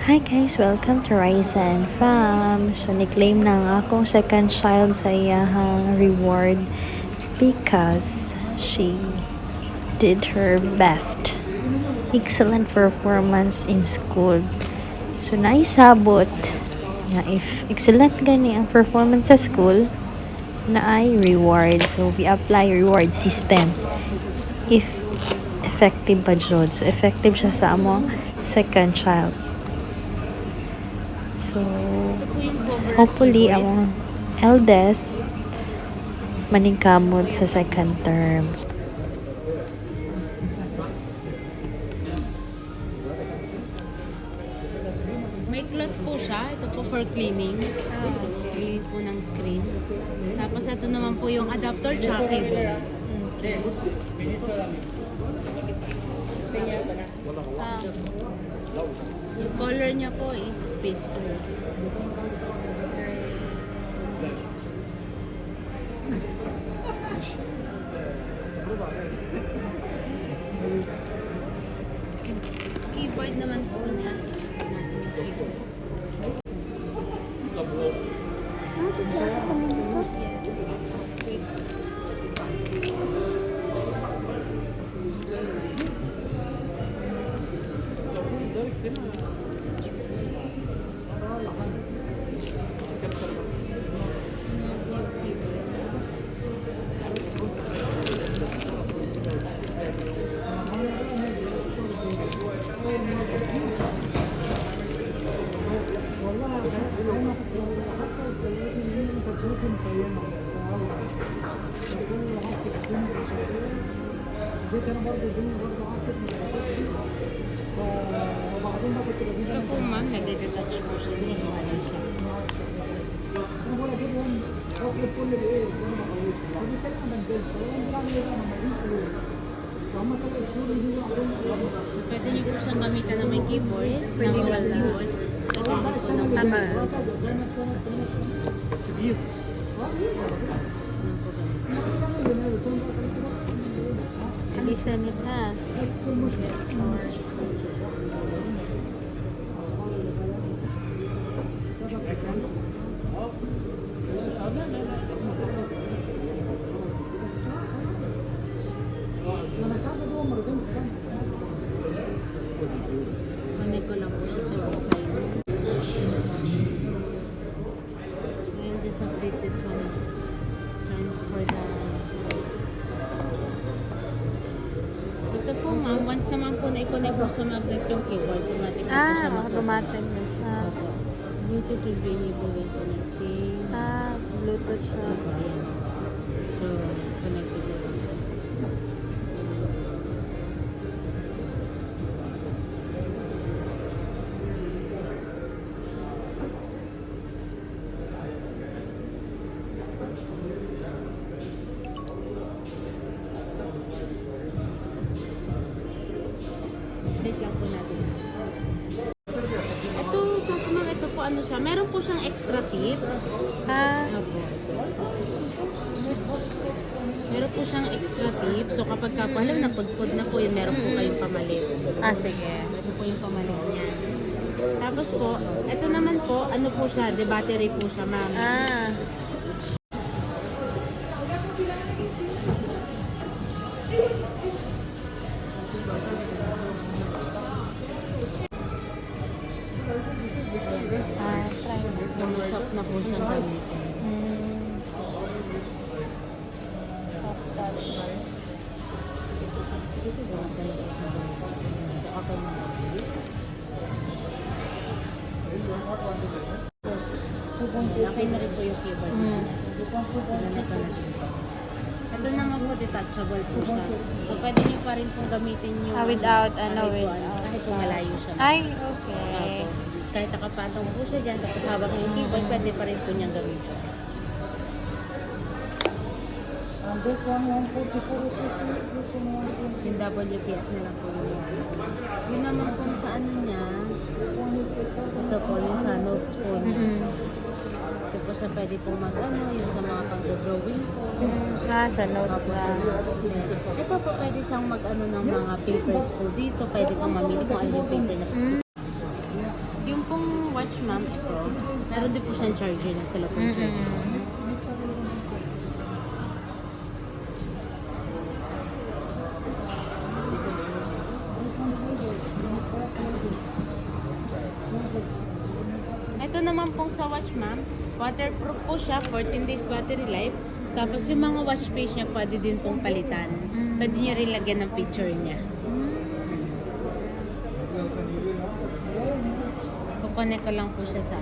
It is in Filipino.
Hi guys, welcome to Raisa and Fam. So, ni-claim na ang akong second child sa iyahang reward because she did her best. Excellent performance in school. So, naisabot na if excellent gani ang performance sa school, na ay reward. So, we apply reward system. If effective pa jud. So, effective siya sa among second child. So, hopefully, ang eldest maningkamot sa second term. May cloth po siya. Ito po for cleaning. Cleaning po ng screen. Tapos ito naman po yung adapter tsaka cable. Yung color niya po is space blue. Keyboard naman po niya. Natin yung keyboard. Ito po ma'am, nagde-detach po siya. Wala siya. So pwede niyo po siyang gamitan na may keyboard. Pwede na keyboard. Pwede niyo po ng tama. Elizabeth ha. Manig ko lang po siya sa wifi. I'll just update this one. And for the... Ito po ma'am, once naman po na-connect po sa magnet yung keyboard, automatic na po siya automatic na siya. Bluetooth will be enabled when connecting. Bluetooth siya. So, connected na lang. Update lang po natin. Ito, kasi ma'am, ito po ano siya. Meron po siyang extra tip. Opo. Meron po siyang extra tip. So, kapag kapalam na pagpod na po, meron po kayong pamalit. Sige. Ito po yung pamalit niya. Tapos po, ito naman po, ano po siya, de battery po siya, ma'am. So, soft na po siyang gamitin. Okay na rin po yung keyboard. Ito naman po detachable po siya. So pwede niyo pa rin pong gamitin yung Without kahit kung malayo siya. Okay. Kahit nakapatong po siya dyan, tapos hawak niyo yung keyboard, pwede pa rin po niyang gamitin. This one 144 rupees, this one 120. Yung WPS na lang po yun. Yun naman kung saan niya, This one is 8,000. ito po yung sa notes po niya. Ito po siya pwede pong mag-ano, yung sa mga pag-drawing po. Sa notes Opo, na. ito po pwede siyang mag-ano ng mga papers po dito. Pwede kang mamili kung ano yung paper na. Yung watch, ma'am, ito, meron din po siyang charger na sa loob ng charger. Ito naman pong sa watch, ma'am. Waterproof po siya, 14 days battery life. Tapos yung mga watch face niya, pwede din pong palitan. Pwede nyo rin lagyan ng picture niya. Kukonek ko lang po siya sa